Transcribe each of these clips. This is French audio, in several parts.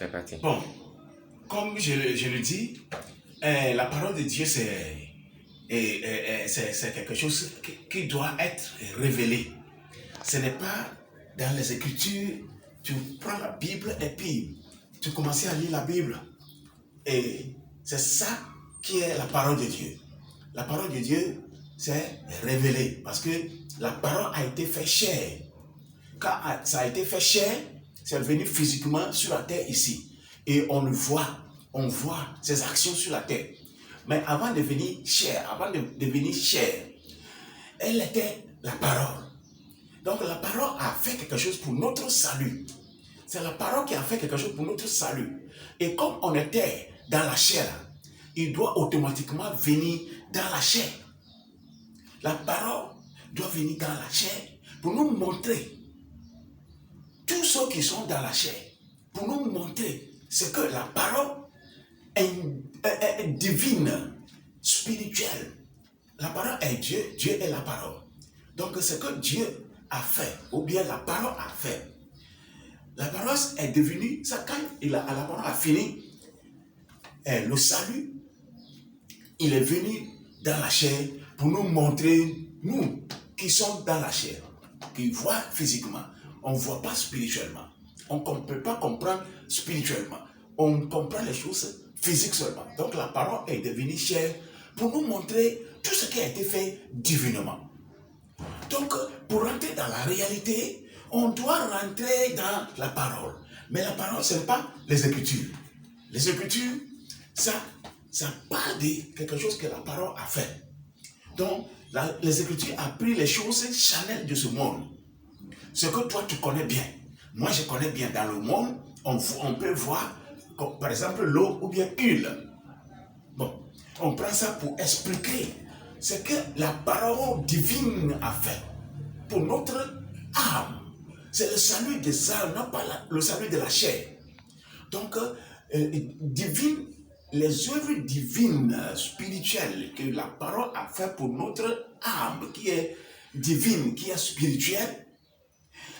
c'est parti. Bon, comme je le dis, la parole de Dieu, c'est quelque chose qui doit être révélé. Ce n'est pas dans les Écritures, tu prends la Bible et puis tu commences à lire la Bible. Et c'est ça qui est la parole de Dieu. La parole de Dieu, c'est révélé parce que la parole a été fait chair. Quand ça a été fait chair, c'est venu physiquement sur la terre ici. Et on le voit, on voit ses actions sur la terre. Mais avant de devenir chair, elle était la parole. Donc la parole a fait quelque chose pour notre salut. C'est la parole qui a fait quelque chose pour notre salut. Et comme on était dans la chair, il doit automatiquement venir dans la chair. La parole doit venir dans la chair pour nous montrer, tous ceux qui sont dans la chair, pour nous montrer ce que la parole est divine, spirituelle. La parole est Dieu, Dieu est la parole. Donc ce que Dieu a fait, ou bien la parole a fait, la parole est devenue, ça quand la parole a fini, le salut, il est venu dans la chair pour nous montrer, nous qui sommes dans la chair, qui voient physiquement, on ne voit pas spirituellement, on ne peut pas comprendre spirituellement, on comprend les choses physiques seulement. Donc la parole est devenue chair pour nous montrer tout ce qui a été fait divinement. Donc pour rentrer dans la réalité, on doit rentrer dans la parole. Mais la parole, ce n'est pas les Écritures. Les Écritures, ça parle de quelque chose que la parole a fait. Donc, les Écritures ont pris les choses charnelles de ce monde. Ce que toi, tu connais bien. Moi, je connais bien. Dans le monde, on peut voir, comme, par exemple, l'eau ou bien huile. Bon, on prend ça pour expliquer ce que la parole divine a fait pour notre âme. C'est le salut des âmes, non pas le salut de la chair. Donc, divine, les œuvres divines, spirituelles que la parole a fait pour notre âme, qui est divine, qui est spirituelle,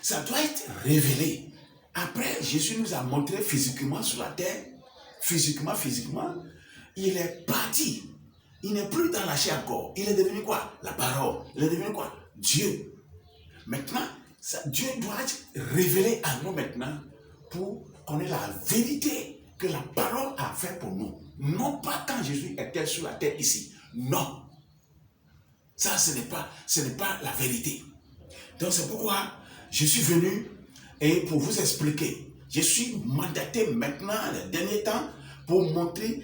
ça doit être révélé. Après, Jésus nous a montré physiquement sur la terre, physiquement, il est parti. Il n'est plus dans la chair encore. Il est devenu quoi? La parole. Il est devenu quoi? Dieu. Maintenant, Dieu doit être révélé à nous maintenant pour qu'on ait la vérité que la parole a fait pour nous. Non pas quand Jésus était sur la terre ici. Non. Ça, ce n'est pas la vérité. Donc c'est pourquoi je suis venu et pour vous expliquer. Je suis mandaté maintenant, les derniers temps, pour montrer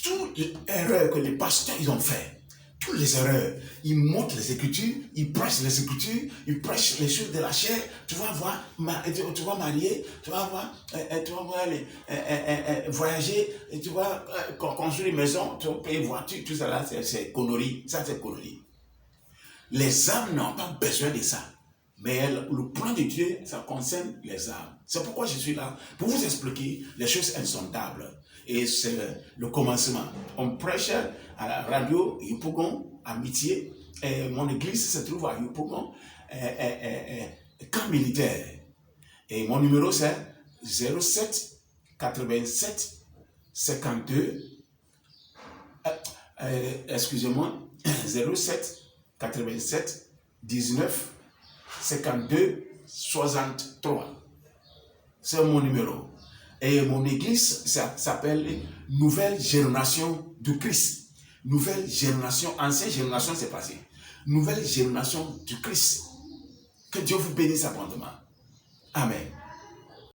toutes les erreurs que les pasteurs ils ont fait. Toutes les erreurs. Ils montrent les Écritures, ils prêchent les Écritures, ils prêchent les choses de la chair. Tu vas voir, tu vas marier, tu vas voir voyager, tu vas construire une maison, tu vas payer une voiture, tout ça là, c'est connerie. Ça, c'est connerie. Les âmes n'ont pas besoin de ça. Mais le plan de Dieu, ça concerne les âmes. C'est pourquoi je suis là, pour vous expliquer les choses insondables. Et c'est le commencement. On prêche à la radio Yopougon, Amitié. Et mon église se trouve à Yopougon, camp militaire. Et mon numéro c'est 07 87 52 excusez-moi, 07 87 19 52 63. C'est mon numéro. Et mon église, ça s'appelle Nouvelle Génération du Christ. Nouvelle Génération, ancienne génération, c'est passé. Nouvelle Génération du Christ. Que Dieu vous bénisse abondamment. Amen.